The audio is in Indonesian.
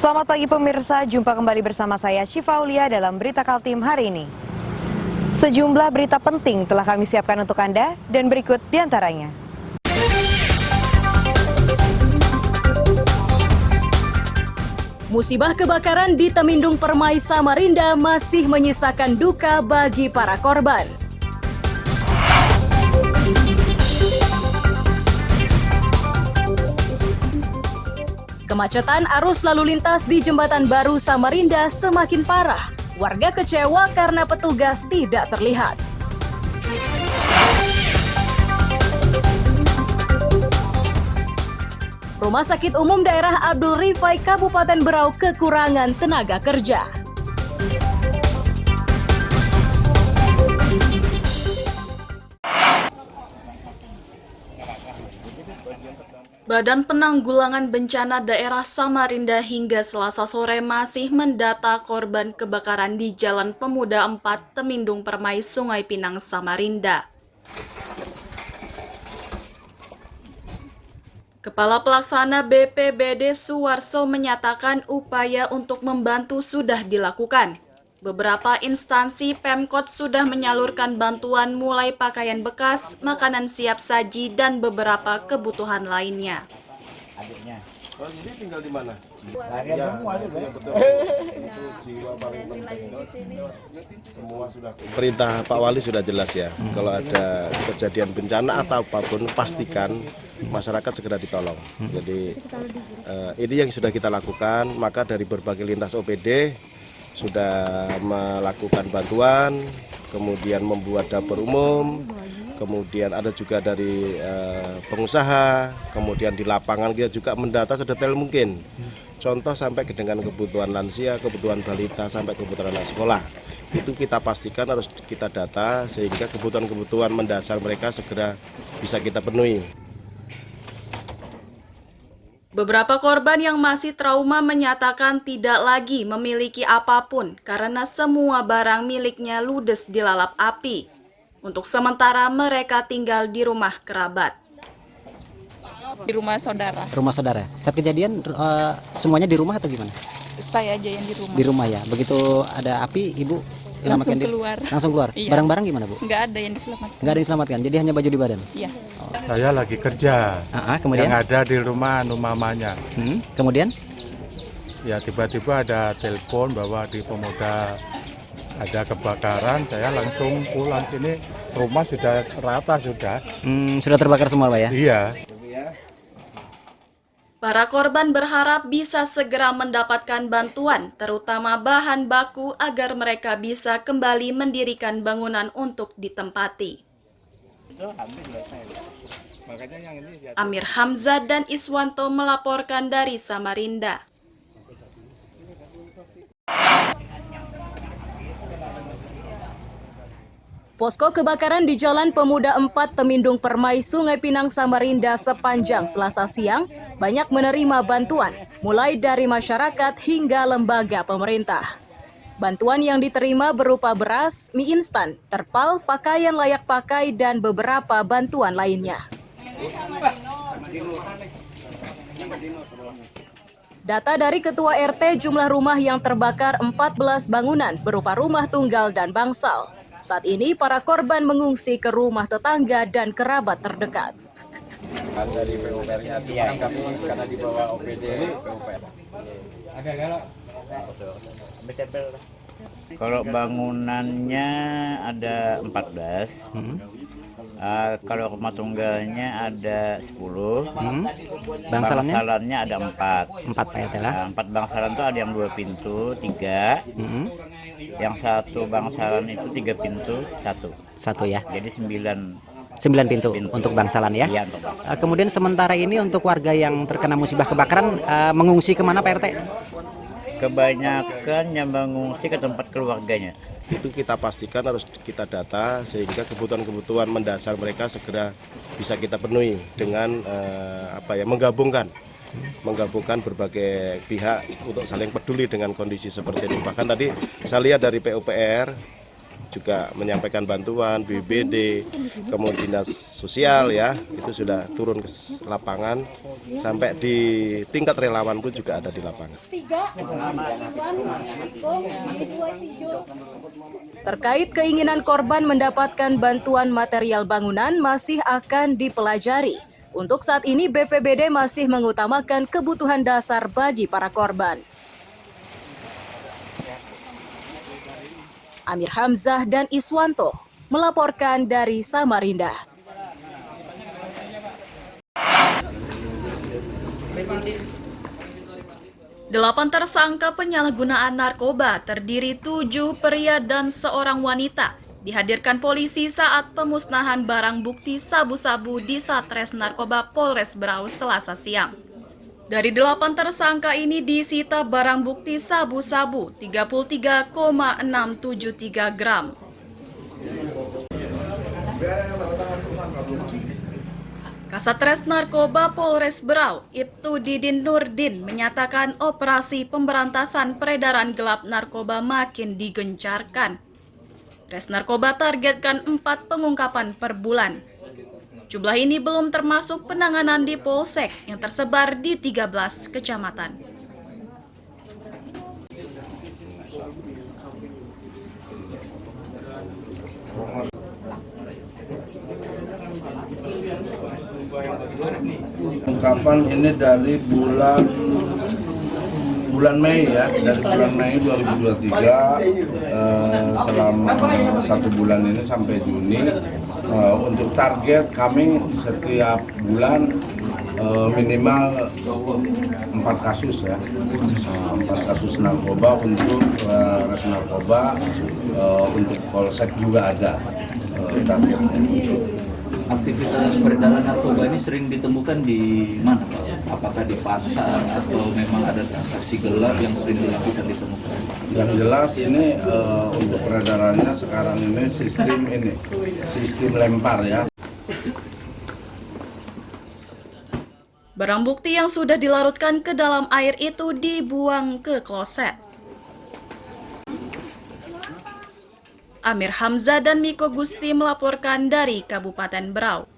Selamat pagi pemirsa, jumpa kembali bersama saya Syifa Aulia dalam Berita Kaltim hari ini. Sejumlah berita penting telah kami siapkan untuk Anda dan berikut diantaranya. Musibah kebakaran di Temindung Permai, Samarinda masih menyisakan duka bagi para korban. Kemacetan arus lalu lintas di Jembatan Baru Samarinda semakin parah. Warga kecewa karena petugas tidak terlihat. Rumah Sakit Umum Daerah Abdul Rifai Kabupaten Berau kekurangan tenaga kerja. Badan Penanggulangan Bencana Daerah Samarinda hingga Selasa sore masih mendata korban kebakaran di Jalan Pemuda 4 Temindung Permai, Sungai Pinang, Samarinda. Kepala Pelaksana BPBD Suwarso menyatakan upaya untuk membantu sudah dilakukan. Beberapa instansi Pemkot sudah menyalurkan bantuan mulai pakaian bekas, makanan siap saji, dan beberapa kebutuhan lainnya. Adiknya. Oh, jadi tinggal di mana? Larian semua juga. Ya, betul. Itu jiwa paling penting. Semua sudah. Perintah Pak Wali sudah jelas ya. Kalau ada kejadian bencana atau apapun, pastikan masyarakat segera ditolong. Jadi ini yang sudah kita lakukan. Maka dari berbagai lintas OPD sudah melakukan bantuan, kemudian membuat dapur umum, kemudian ada juga dari pengusaha, kemudian di lapangan kita juga mendata sedetail mungkin. Contoh sampai dengan kebutuhan lansia, kebutuhan balita, sampai kebutuhan anak sekolah. Itu kita pastikan harus kita data sehingga kebutuhan-kebutuhan mendasar mereka segera bisa kita penuhi. Beberapa korban yang masih trauma menyatakan tidak lagi memiliki apapun karena semua barang miliknya ludes dilalap api. Untuk sementara mereka tinggal di rumah kerabat. Di rumah saudara. Rumah saudara. Saat kejadian semuanya di rumah atau gimana? Saya aja yang di rumah. Di rumah ya. Begitu ada api, ibu Langsung keluar. Langsung keluar. Iya. Barang-barang gimana, Bu? Nggak ada yang diselamatkan. Nggak ada yang diselamatkan. Jadi hanya baju di badan. Iya. Saya lagi kerja. Kemudian? Yang ada di rumah mamanya. Kemudian? Ya tiba-tiba ada telepon bahwa di Pemuda ada kebakaran. Saya langsung pulang sini. Rumah sudah rata sudah. Sudah terbakar semua, Pak ya? Iya. Para korban berharap bisa segera mendapatkan bantuan, terutama bahan baku agar mereka bisa kembali mendirikan bangunan untuk ditempati. Amir Hamzah dan Iswanto melaporkan dari Samarinda. Posko kebakaran di Jalan Pemuda 4 Temindung Permai, Sungai Pinang, Samarinda sepanjang Selasa siang banyak menerima bantuan, mulai dari masyarakat hingga lembaga pemerintah. Bantuan yang diterima berupa beras, mie instan, terpal, pakaian layak pakai, dan beberapa bantuan lainnya. Data dari Ketua RT, jumlah rumah yang terbakar 14 bangunan berupa rumah tunggal dan bangsal. Saat ini para korban mengungsi ke rumah tetangga dan kerabat terdekat. Dari PUPR-nya karena di bawah OPD PUPR. Kalau bangunannya ada 14, kalau rumah tunggalnya ada 10, bangsalannya ada 4. 4 Pak ya, 4 bangsalan itu ada yang 2 pintu, 3. Yang 1 bangsalan itu 3 pintu, 1. 1 ya. Jadi 9 pintu untuk bangsalan ya. Iya, Kemudian sementara ini untuk warga yang terkena musibah kebakaran mengungsi kemana, Pak RT? kebanyakan yang mengungsi ke tempat keluarganya. Itu kita pastikan harus kita data sehingga kebutuhan-kebutuhan mendasar mereka segera bisa kita penuhi dengan menggabungkan berbagai pihak untuk saling peduli dengan kondisi seperti ini. Bahkan tadi saya lihat dari PUPR juga menyampaikan bantuan, BPBD, kemudian dinas sosial ya, itu sudah turun ke lapangan, sampai di tingkat relawan pun juga ada di lapangan. Terkait keinginan korban mendapatkan bantuan material bangunan masih akan dipelajari. Untuk saat ini BPBD masih mengutamakan kebutuhan dasar bagi para korban. Amir Hamzah dan Iswanto melaporkan dari Samarinda. Delapan tersangka penyalahgunaan narkoba terdiri 7 pria dan seorang wanita dihadirkan polisi saat pemusnahan barang bukti sabu-sabu di Satres Narkoba Polres Berau Selasa siang. Dari 8 tersangka ini disita barang bukti sabu-sabu 33,673 gram. Kasatres Narkoba Polres Berau, Ibtu Didin Nurdin menyatakan operasi pemberantasan peredaran gelap narkoba makin digencarkan. Res Narkoba targetkan 4 pengungkapan per bulan. Jumlah ini belum termasuk penanganan di Polsek yang tersebar di 13 kecamatan. Pengungkapan ini dari bulan Mei ya, dari bulan Mei 2023 selama 1 bulan ini sampai Juni. Untuk target kami setiap bulan minimal 4 kasus ya, 4 kasus narkoba untuk res narkoba, untuk polsek juga ada targetnya. Aktivitas peredaran narkoba ini sering ditemukan di mana, Pak? Apakah di pasar atau memang ada transaksi gelap yang sering dilakukan ditemukan? Yang jelas ini untuk peredarannya sekarang ini sistem lempar ya. Barang bukti yang sudah dilarutkan ke dalam air itu dibuang ke kloset. Amir Hamzah dan Miko Gusti melaporkan dari Kabupaten Berau.